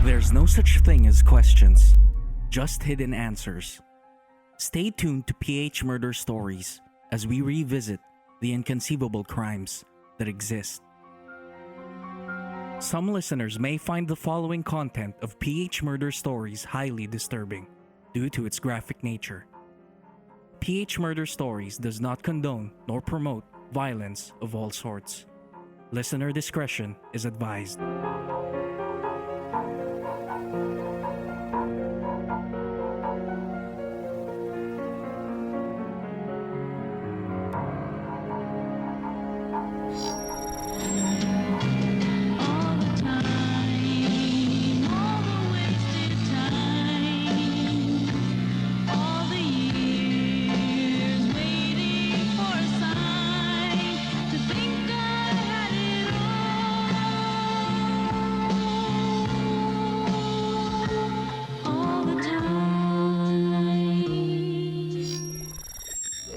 There's no such thing as questions, just hidden answers. Stay tuned to PH Murder Stories as we revisit the inconceivable crimes that exist. Some listeners may find the following content of PH Murder Stories highly disturbing due to its graphic nature. PH Murder Stories does not condone nor promote violence of all sorts. Listener discretion is advised.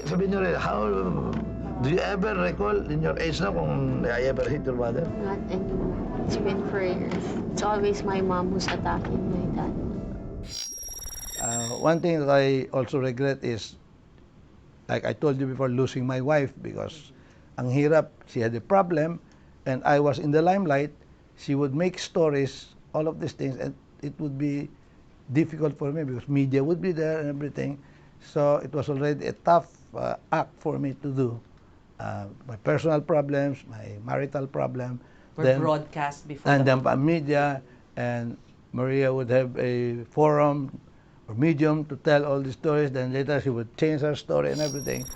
Sabi niyo rin, how do you ever recall in your age now kung I ever hit your mother? Not anymore. It's been for years. It's always my mom who's attacking my dad. One thing that I also regret is, like I told you before, losing my wife because ang hirap, she had a problem and I was in the limelight. She would make stories, all of these things, and it would be difficult for me because media would be there and everything. So it was already a tough act for me to do. My personal problems, my marital problem. Were broadcast before and the then media, and Maria would have a forum or medium to tell all the stories. Then later she would change her story and everything.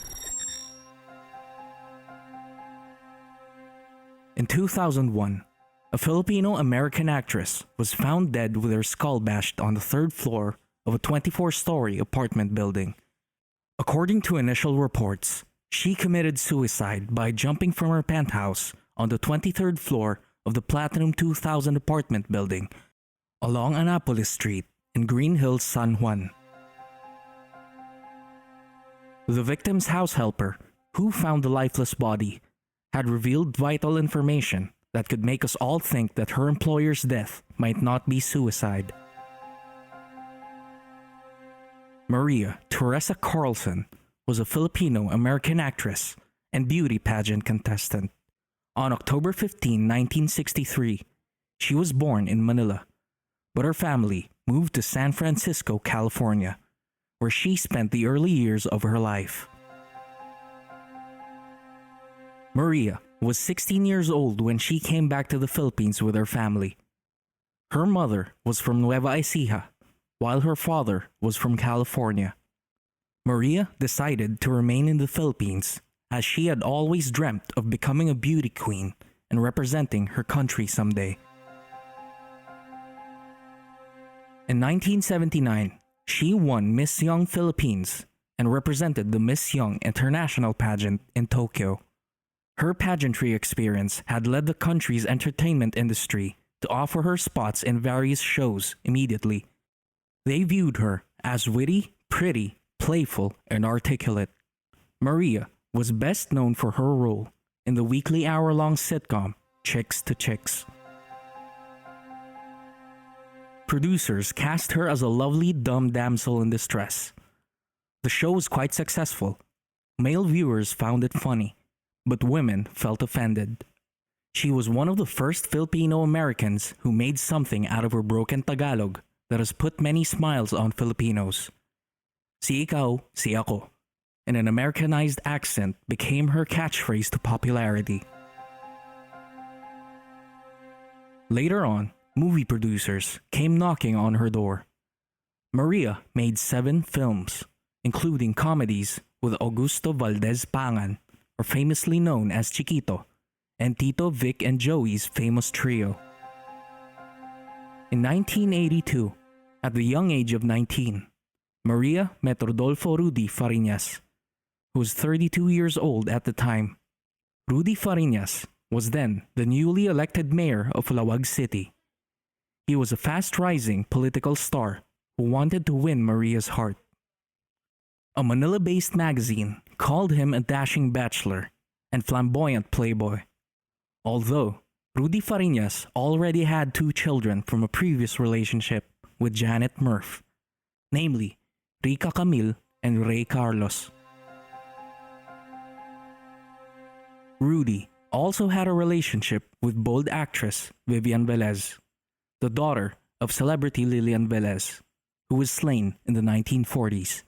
In 2001, a Filipino-American actress was found dead with her skull bashed on the third floor of a 24-story apartment building. According to initial reports, she committed suicide by jumping from her penthouse on the 23rd floor of the Platinum 2000 apartment building along Annapolis Street in Greenhills, San Juan. The victim's house helper, who found the lifeless body, had revealed vital information that could make us all think that her employer's death might not be suicide. Maria Teresa Carlson was a Filipino-American actress and beauty pageant contestant. On October 15, 1963, she was born in Manila, but her family moved to San Francisco, California, where she spent the early years of her life. Maria was 16 years old when she came back to the Philippines with her family. Her mother was from Nueva Ecija, while her father was from California. Maria decided to remain in the Philippines as she had always dreamt of becoming a beauty queen and representing her country someday. In 1979, she won Miss Young Philippines and represented the Miss Young International pageant in Tokyo. Her pageantry experience had led the country's entertainment industry to offer her spots in various shows immediately. They viewed her as witty, pretty, playful, and articulate. Maria was best known for her role in the weekly hour-long sitcom Chicks to Chicks. Producers cast her as a lovely, dumb damsel in distress. The show was quite successful. Male viewers found it funny, but women felt offended. She was one of the first Filipino-Americans who made something out of her broken Tagalog that has put many smiles on Filipinos. Si ikaw, si ako, and an Americanized accent became her catchphrase to popularity. Later on, movie producers came knocking on her door. Maria made 7 films, including comedies with Augusto Valdez Pangan, or famously known as Chiquito, and Tito, Vic, and Joey's famous trio. In 1982, at the young age of 19, Maria met Rodolfo Rudy Fariñas, who was 32 years old at the time. Rudy Fariñas was then the newly elected mayor of Juan City. He was a fast-rising political star who wanted to win Maria's heart. A Manila-based magazine called him a dashing bachelor and flamboyant playboy. Although Rudy Fariñas already had 2 children from a previous relationship with Janet Murph, namely Rica Camille and Ray Carlos. Rudy also had a relationship with bold actress Vivian Velez, the daughter of celebrity Lillian Velez, who was slain in the 1940s.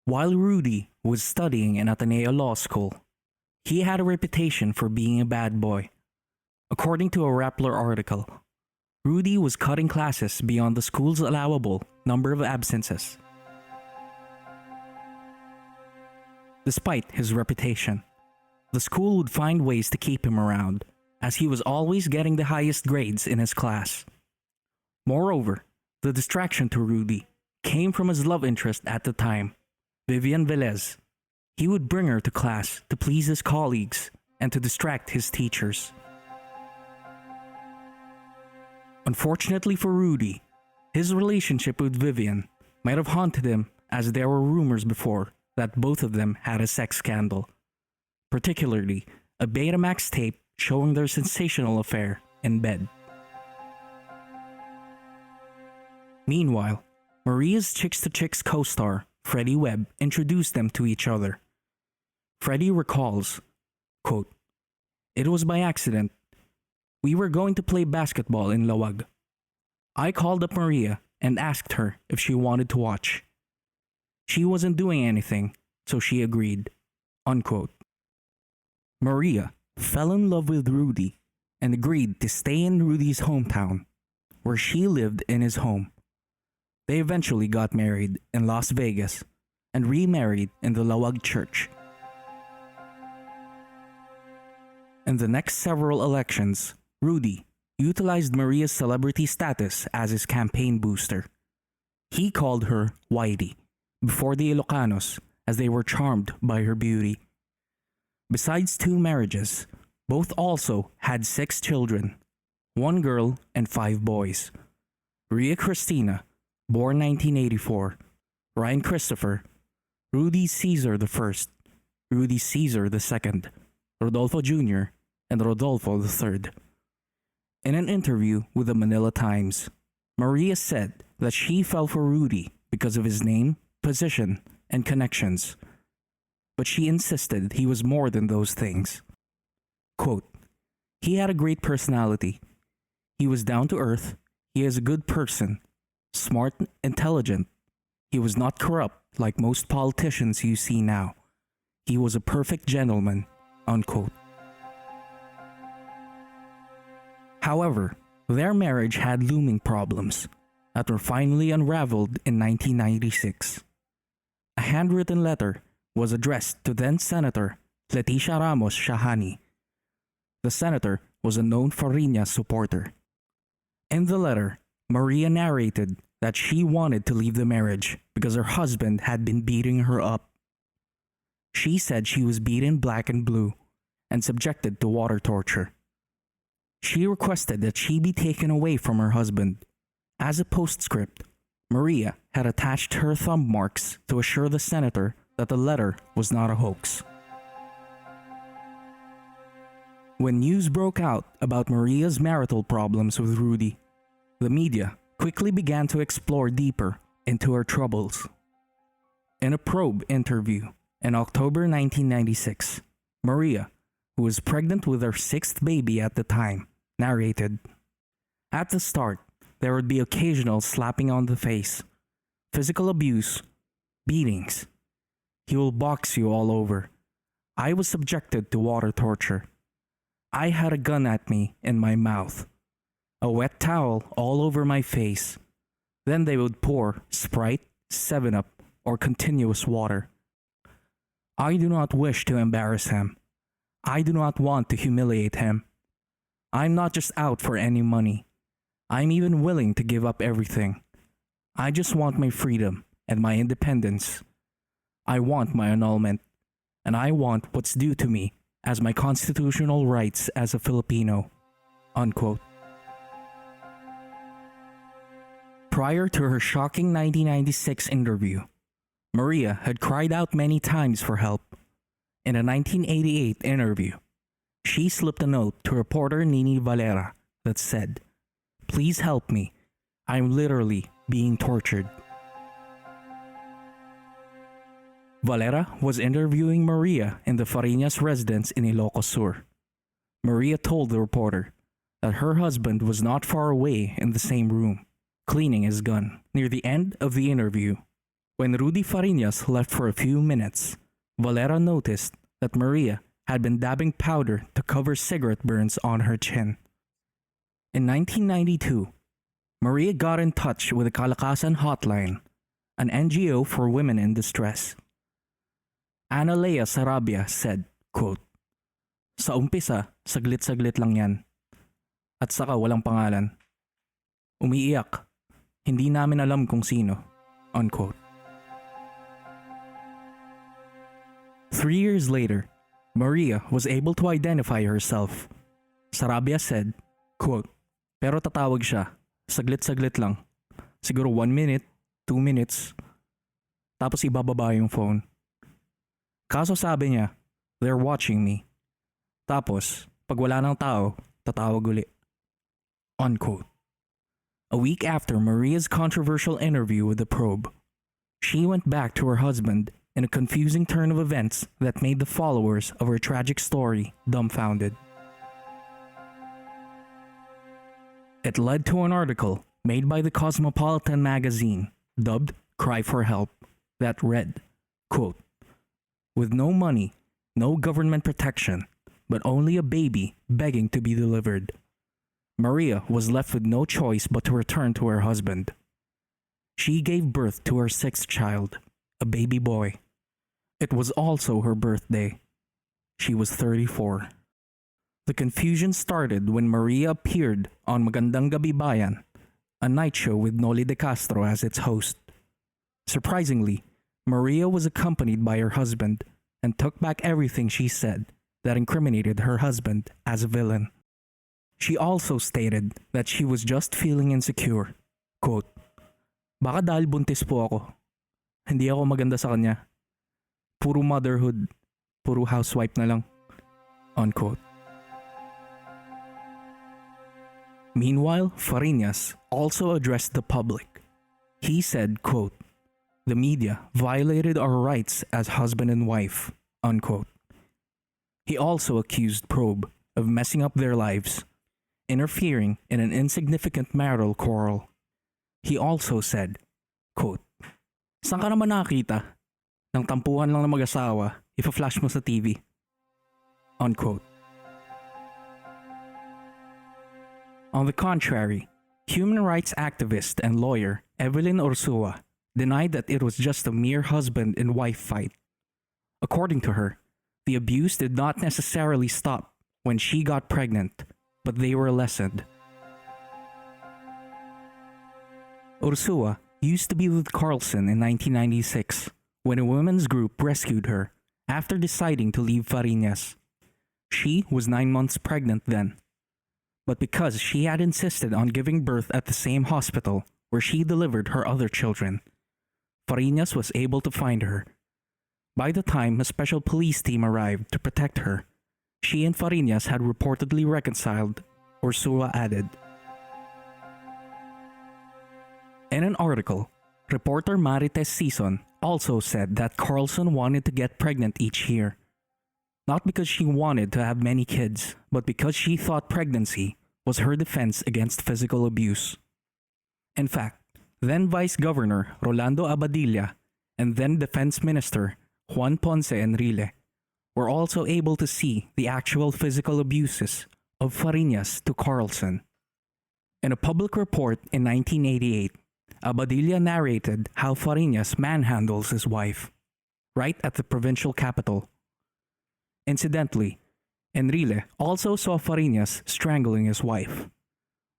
While Rudy was studying in Ateneo Law School, he had a reputation for being a bad boy. According to a Rappler article, Rudy was cutting classes beyond the school's allowable number of absences. Despite his reputation, the school would find ways to keep him around, as he was always getting the highest grades in his class. Moreover, the distraction to Rudy came from his love interest at the time, Vivian Velez. He would bring her to class to please his colleagues and to distract his teachers. Unfortunately for Rudy, his relationship with Vivian might have haunted him, as there were rumors before that both of them had a sex scandal, particularly a Betamax tape showing their sensational affair in bed. Meanwhile, Maria's Chicks to Chicks co-star, Freddie Webb, introduced them to each other. Freddie recalls, quote, "It was by accident. We were going to play basketball in Lawag. I called up Maria and asked her if she wanted to watch. She wasn't doing anything, so she agreed." Unquote. Maria fell in love with Rudy and agreed to stay in Rudy's hometown, where she lived in his home. They eventually got married in Las Vegas and remarried in the Lawag Church. In the next several elections, Rudy utilized Maria's celebrity status as his campaign booster. He called her Whitey before the Ilocanos, as they were charmed by her beauty. Besides 2 marriages, both also had 6 children, 1 girl and 5 boys. Rhea Cristina, born 1984, Ryan Christopher, Rudy Caesar I, Rudy Caesar II, Rodolfo Jr., and Rodolfo III. In an interview with the Manila Times, Maria said that she fell for Rudy because of his name, position, and connections, but she insisted he was more than those things. Quote, "He had a great personality. He was down to earth. He is a good person, smart, intelligent. He was not corrupt like most politicians you see now. He was a perfect gentleman." Unquote. However, their marriage had looming problems that were finally unraveled in 1996. A handwritten letter was addressed to then-Senator Leticia Ramos Shahani. The senator was a known Fariñas supporter. In the letter, Maria narrated that she wanted to leave the marriage because her husband had been beating her up. She said she was beaten black and blue and subjected to water torture. She requested that she be taken away from her husband. As a postscript, Maria had attached her thumb marks to assure the senator that the letter was not a hoax. When news broke out about Maria's marital problems with Rudy, the media quickly began to explore deeper into her troubles. In a probe interview in October 1996, Maria, who was pregnant with her 6th baby at the time, narrated, "At the start, there would be occasional slapping on the face, physical abuse, beatings. He will box you all over. I was subjected to water torture. I had a gun at me in my mouth, a wet towel all over my face. Then they would pour Sprite, 7-Up, or continuous water. I do not wish to embarrass him. I do not want to humiliate him. I'm not just out for any money. I'm even willing to give up everything. I just want my freedom and my independence. I want my annulment, and I want what's due to me as my constitutional rights as a Filipino." Unquote. Prior to her shocking 1996 interview, Maria had cried out many times for help. In a 1988 interview, She slipped a note to reporter Nini Valera that said, "Please help me. I'm literally being tortured." Valera was interviewing Maria in the Fariñas residence in Ilocos Sur. Maria told the reporter that her husband was not far away in the same room, cleaning his gun. Near the end of the interview, when Rudy Fariñas left for a few minutes, Valera noticed that Maria had been dabbing powder to cover cigarette burns on her chin. In 1992, Maria got in touch with the Kalakasan Hotline, an NGO for women in distress. Ana Lea Sarabia said, quote, "Sa umpisa, saglit-saglit lang yan. At saka walang pangalan. Umiiyak. Hindi namin alam kung sino." Unquote. 3 years later, Maria was able to identify herself. Sarabia said, quote, "Pero tatawag siya. Saglit-saglit lang. Siguro 1 minute, 2 minutes. Tapos ibababa yung phone. Kaso sabi niya, they're watching me. Tapos, pag wala ng tao, tatawag uli." Unquote. A week after Maria's controversial interview with the Probe, she went back to her husband in a confusing turn of events that made the followers of her tragic story dumbfounded. It led to an article made by the Cosmopolitan magazine, dubbed "Cry for Help," that read, quote, "With no money, no government protection, but only a baby begging to be delivered, Maria was left with no choice but to return to her husband. She gave birth to her 6th child, a baby boy. It was also her birthday. She was 34. The confusion started when Maria appeared on Magandang Gabi Bayan, a night show with Noli De Castro as its host. Surprisingly, Maria was accompanied by her husband and took back everything she said that incriminated her husband as a villain. She also stated that she was just feeling insecure. Quote, "Baka dahil buntis po ako. Hindi ako maganda sa kanya. Puro motherhood, puro housewife na lang." Unquote. Meanwhile, Fariñas also addressed the public. He said, quote, "The media violated our rights as husband and wife." Unquote. He also accused Probe of messing up their lives, interfering in an insignificant marital quarrel. He also said, quote, "Saan ka naman nakakita? Nang tampuhan lang ng mag-asawa, ipa-flash mo sa TV." Unquote. On the contrary, human rights activist and lawyer Evelyn Orsua denied that it was just a mere husband and wife fight. According to her, the abuse did not necessarily stop when she got pregnant, but they were lessened. Ursua used to be with Carlson in 1996 when a women's group rescued her after deciding to leave Fariñas. She was 9 months pregnant then, but because she had insisted on giving birth at the same hospital where she delivered her other children, Fariñas was able to find her. By the time a special police team arrived to protect her, she and Fariñas had reportedly reconciled, Ursula added. In an article, reporter Marites Sison also said that Carlson wanted to get pregnant each year, not because she wanted to have many kids, but because she thought pregnancy was her defense against physical abuse. In fact, then Vice Governor Rolando Abadilla and then Defense Minister Juan Ponce Enrile were also able to see the actual physical abuses of Fariñas to Carlson. In a public report in 1988, Abadilla narrated how Fariñas manhandles his wife, right at the provincial capital. Incidentally, Enrile also saw Fariñas strangling his wife.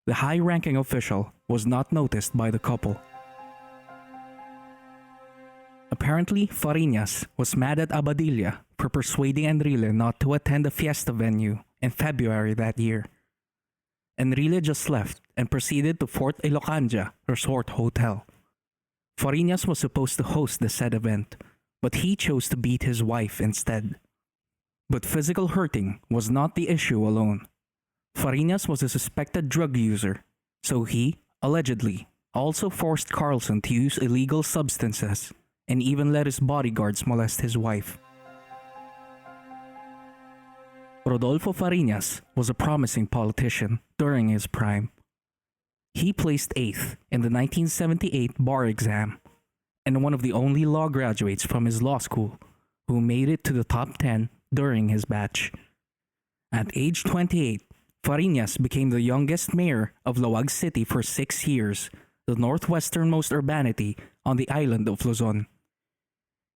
The high-ranking official was not noticed by the couple. Apparently, Fariñas was mad at Abadilla for persuading Enrile not to attend a fiesta venue in February that year. Enrile just left and proceeded to Fort Ilocanja Resort Hotel. Fariñas was supposed to host the said event, but he chose to beat his wife instead. But physical hurting was not the issue alone. Fariñas was a suspected drug user, so he, allegedly, also forced Carlson to use illegal substances and even let his bodyguards molest his wife. Rodolfo Fariñas was a promising politician during his prime. He placed 8th in the 1978 bar exam and one of the only law graduates from his law school who made it to the top 10 during his batch. At age 28, Fariñas became the youngest mayor of Juan City for 6 years, the northwesternmost urbanity on the island of Luzon.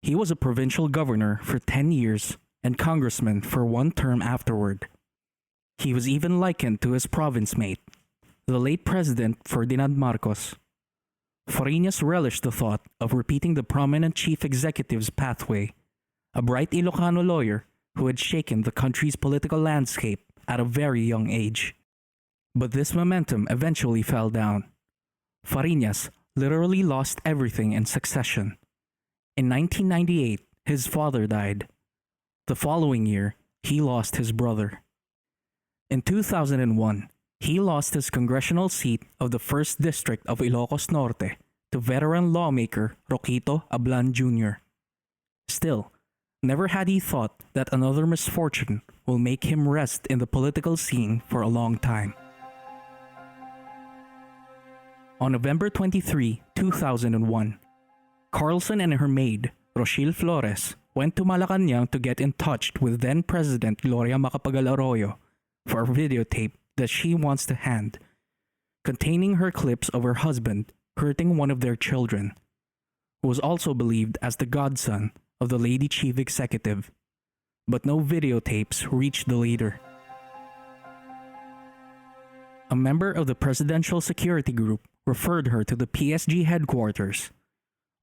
He was a provincial governor for 10 years and congressman for 1 term afterward. He was even likened to his province mate, the late President Ferdinand Marcos. Fariñas relished the thought of repeating the prominent chief executive's pathway, a bright Ilocano lawyer who had shaken the country's political landscape at a very young age. But this momentum eventually fell down. Fariñas literally lost everything in succession. In 1998, his father died. The following year, he lost his brother. In 2001, he lost his congressional seat of the 1st District of Ilocos Norte to veteran lawmaker Roquito Ablan Jr. Still, never had he thought that another misfortune will make him rest in the political scene for a long time. On November 23, 2001, Carlson and her maid, Rochelle Flores, went to Malacanang to get in touch with then-President Gloria Macapagal Arroyo for a videotape that she wants to hand, containing her clips of her husband hurting one of their children, who was also believed as the godson of the lady chief executive, but no videotapes reached the leader. A member of the presidential security group referred her to the PSG headquarters.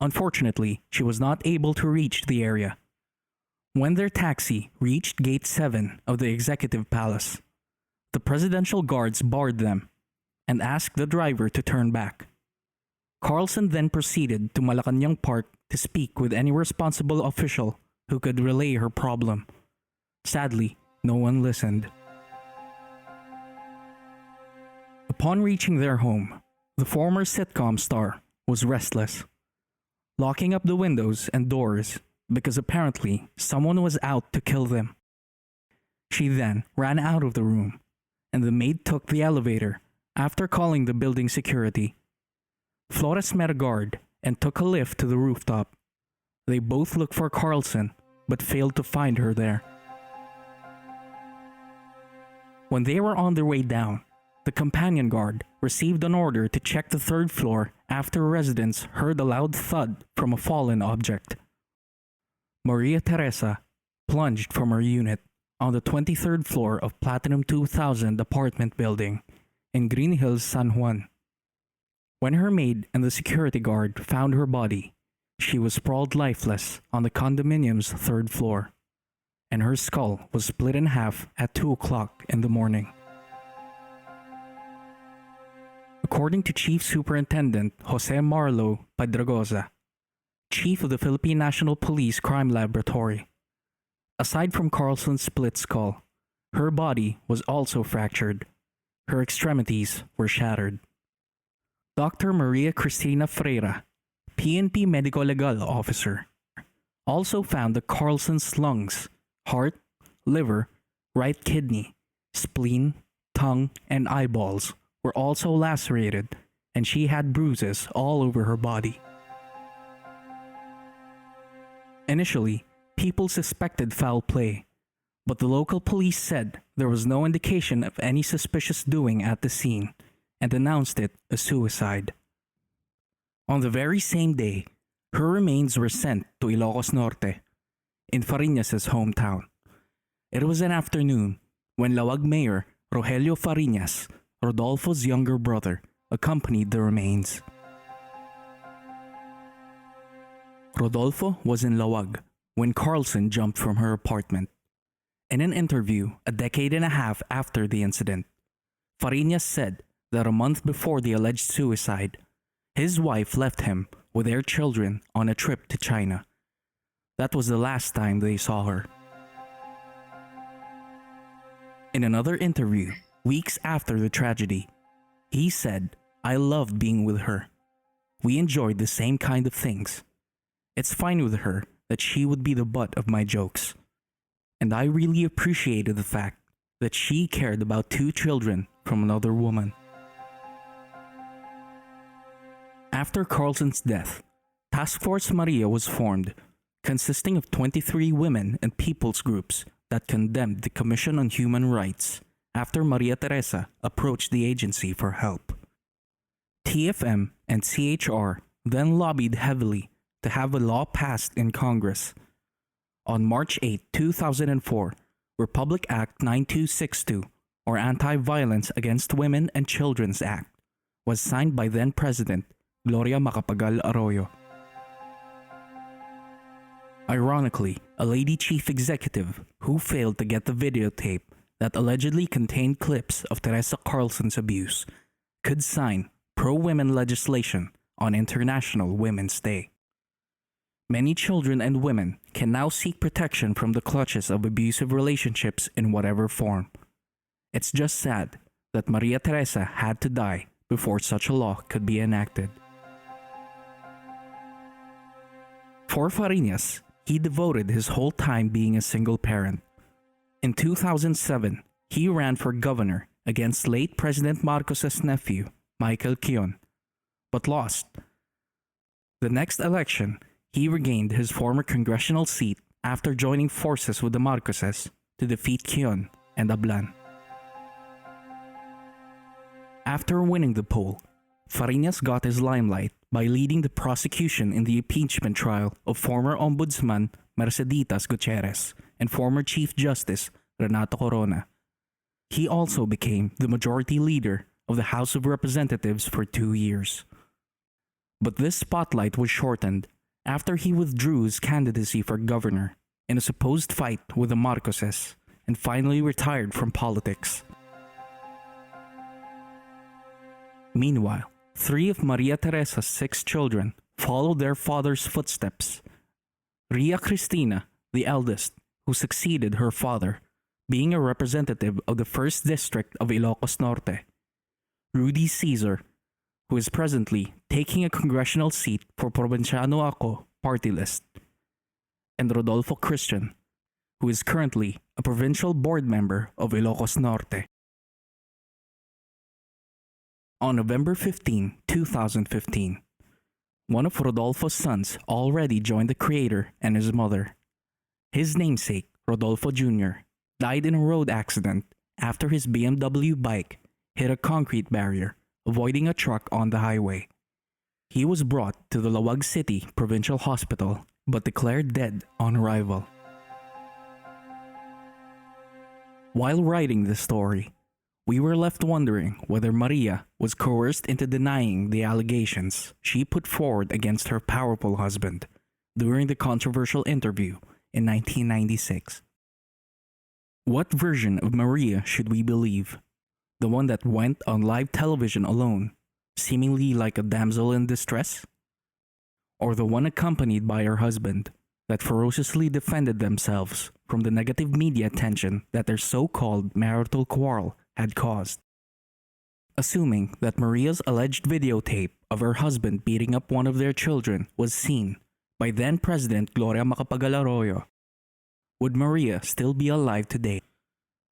Unfortunately, she was not able to reach the area. When their taxi reached Gate 7 of the Executive Palace, the presidential guards barred them and asked the driver to turn back. Carlson then proceeded to Malacanang Park to speak with any responsible official who could relay her problem. Sadly, no one listened. Upon reaching their home, the former sitcom star was restless, locking up the windows and doors because apparently someone was out to kill them. She then ran out of the room, and the maid took the elevator after calling the building security. Flores met a guard and took a lift to the rooftop. They both looked for Carlson, but failed to find her there. When they were on their way down, the companion guard received an order to check the 3rd floor after residents heard a loud thud from a fallen object. Maria Teresa plunged from her unit on the 23rd floor of Platinum 2000 apartment building in Greenhills, San Juan. When her maid and the security guard found her body, she was sprawled lifeless on the condominium's 3rd floor, and her skull was split in half at 2 o'clock in the morning. According to Chief Superintendent Jose Marlo Padragoza, chief of the Philippine National Police Crime Laboratory, aside from Carlson's split skull, her body was also fractured. Her extremities were shattered. Dr. Maria Cristina Freira, PNP Medical Legal Officer, also found that Carlson's lungs, heart, liver, right kidney, spleen, tongue, and eyeballs were also lacerated, and she had bruises all over her body. Initially, people suspected foul play, but the local police said there was no indication of any suspicious doing at the scene and announced it a suicide. On the very same day, her remains were sent to Ilocos Norte, in Fariñas' hometown. It was an afternoon when Lawag Mayor Rogelio Fariñas, Rodolfo's younger brother, accompanied the remains. Rodolfo was in Lawag when Carlson jumped from her apartment. In an interview a decade and a half after the incident, Fariñas said that a month before the alleged suicide, his wife left him with their children on a trip to China. That was the last time they saw her. In another interview, weeks after the tragedy, he said, "I loved being with her. We enjoyed the same kind of things. It's fine with her that she would be the butt of my jokes. And I really appreciated the fact that she cared about 2 children from another woman." After Carlson's death, Task Force Maria was formed, consisting of 23 women and people's groups that condemned the Commission on Human Rights after Maria Teresa approached the agency for help. TFM and CHR then lobbied heavily to have a law passed in Congress. On March 8, 2004, Republic Act 9262, or Anti-Violence Against Women and Children's Act, was signed by then-President Gloria Macapagal Arroyo. Ironically, a lady chief executive who failed to get the videotape that allegedly contained clips of Teresa Carlson's abuse could sign pro-women legislation on International Women's Day. Many children and women can now seek protection from the clutches of abusive relationships in whatever form. It's just sad that Maria Teresa had to die before such a law could be enacted. For Fariñas, he devoted his whole time being a single parent. In 2007, he ran for governor against late President Marcos's nephew, Michael Kion, but lost. The next election, he regained his former congressional seat after joining forces with the Marcoses to defeat Kion and Ablan. After winning the poll, Fariñas got his limelight by leading the prosecution in the impeachment trial of former Ombudsman Merceditas Gutierrez and former Chief Justice Renato Corona. He also became the majority leader of the House of Representatives for 2 years. But this spotlight was shortened after he withdrew his candidacy for governor in a supposed fight with the Marcoses and finally retired from politics. Meanwhile, 3 of Maria Teresa's 6 children followed their father's footsteps. Ria Cristina, the eldest, who succeeded her father, being a representative of the 1st District of Ilocos Norte. Rudy Caesar, who is presently taking a congressional seat for Provinciano Ako party list. And Rodolfo Christian, who is currently a provincial board member of Ilocos Norte. On November 15, 2015, one of Rodolfo's sons already joined the creator and his mother. His namesake, Rodolfo Jr., died in a road accident after his BMW bike hit a concrete barrier, avoiding a truck on the highway. He was brought to the Juan City Provincial Hospital but declared dead on arrival. While writing this story, we were left wondering whether Maria was coerced into denying the allegations she put forward against her powerful husband during the controversial interview in 1996. What version of Maria should we believe? The one that went on live television alone, seemingly like a damsel in distress? Or the one accompanied by her husband that ferociously defended themselves from the negative media attention that their so-called marital quarrel had caused? Assuming that Maria's alleged videotape of her husband beating up one of their children was seen by then-President Gloria Macapagal Arroyo, would Maria still be alive today?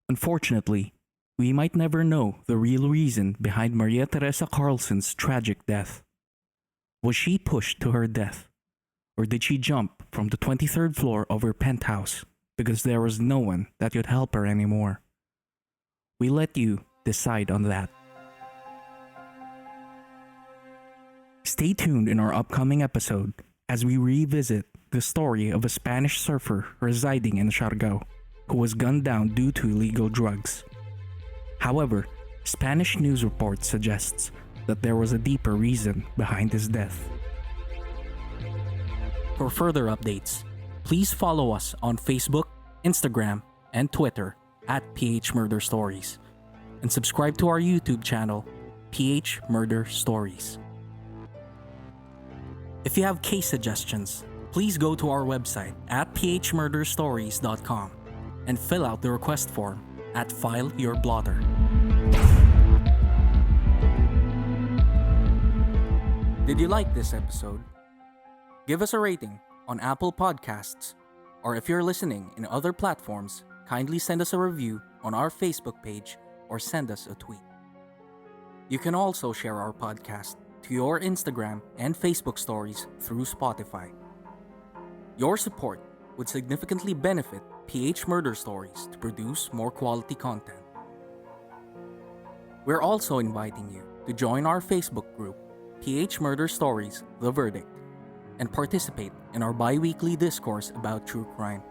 Unfortunately, we might never know the real reason behind Maria Teresa Carlson's tragic death. Was she pushed to her death? Or did she jump from the 23rd floor of her penthouse because there was no one that could help her anymore? We let you decide on that. Stay tuned in our upcoming episode as we revisit the story of a Spanish surfer residing in Siargao who was gunned down due to illegal drugs. However, Spanish news reports suggests that there was a deeper reason behind his death. For further updates, please follow us on Facebook, Instagram, and Twitter at phmurderstories, and subscribe to our YouTube channel, PH Murder Stories. If you have case suggestions, please go to our website at phmurderstories.com and fill out the request form at File Your Blotter. Did you like this episode? Give us a rating on Apple Podcasts, or if you're listening in other platforms, kindly send us a review on our Facebook page or send us a tweet. You can also share our podcast to your Instagram and Facebook stories through Spotify. Your support would significantly benefit PH Murder Stories to produce more quality content. We're also inviting you to join our Facebook group, PH Murder Stories, The Verdict, and participate in our bi-weekly discourse about true crime,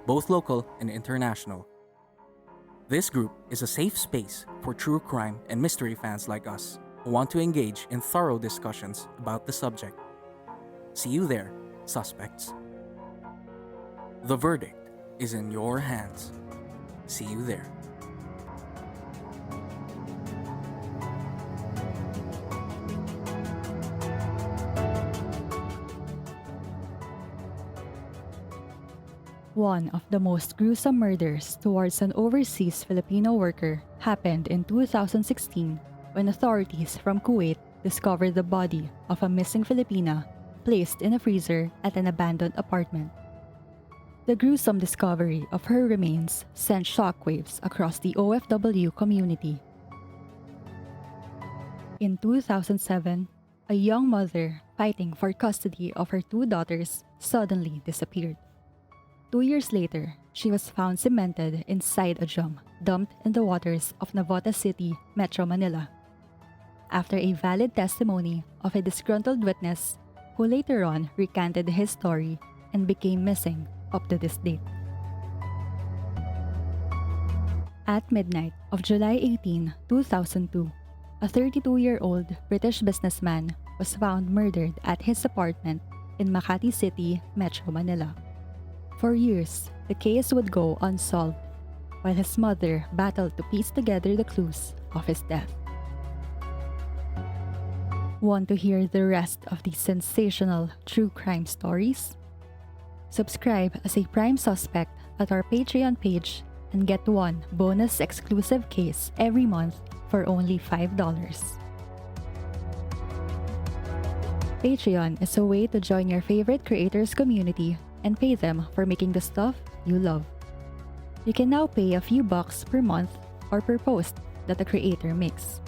both local and international. This group is a safe space for true crime and mystery fans like us who want to engage in thorough discussions about the subject. See you there, suspects. The verdict is in your hands. See you there. One of the most gruesome murders towards an overseas Filipino worker happened in 2016 when authorities from Kuwait discovered the body of a missing Filipina placed in a freezer at an abandoned apartment. The gruesome discovery of her remains sent shockwaves across the OFW community. In 2007, a young mother fighting for custody of her two daughters suddenly disappeared. 2 years later, she was found cemented inside a drum dumped in the waters of Navotas City, Metro Manila. After a valid testimony of a disgruntled witness who later on recanted his story and became missing up to this date. At midnight of July 18, 2002, a 32-year-old British businessman was found murdered at his apartment in Makati City, Metro Manila. For years, the case would go unsolved, while his mother battled to piece together the clues of his death. Want to hear the rest of these sensational true crime stories? Subscribe as a prime suspect at our Patreon page and get one bonus exclusive case every month for only $5. Patreon is a way to join your favorite creators community and pay them for making the stuff you love. You can now pay a few bucks per month or per post that the creator makes.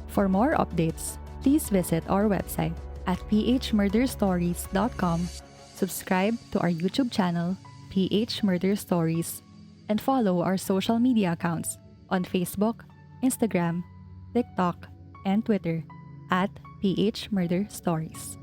For more updates, please visit our website at phmurderstories.com, subscribe to our YouTube channel, PH Murder Stories, and follow our social media accounts on Facebook, Instagram, TikTok, and Twitter at PH Murder Stories.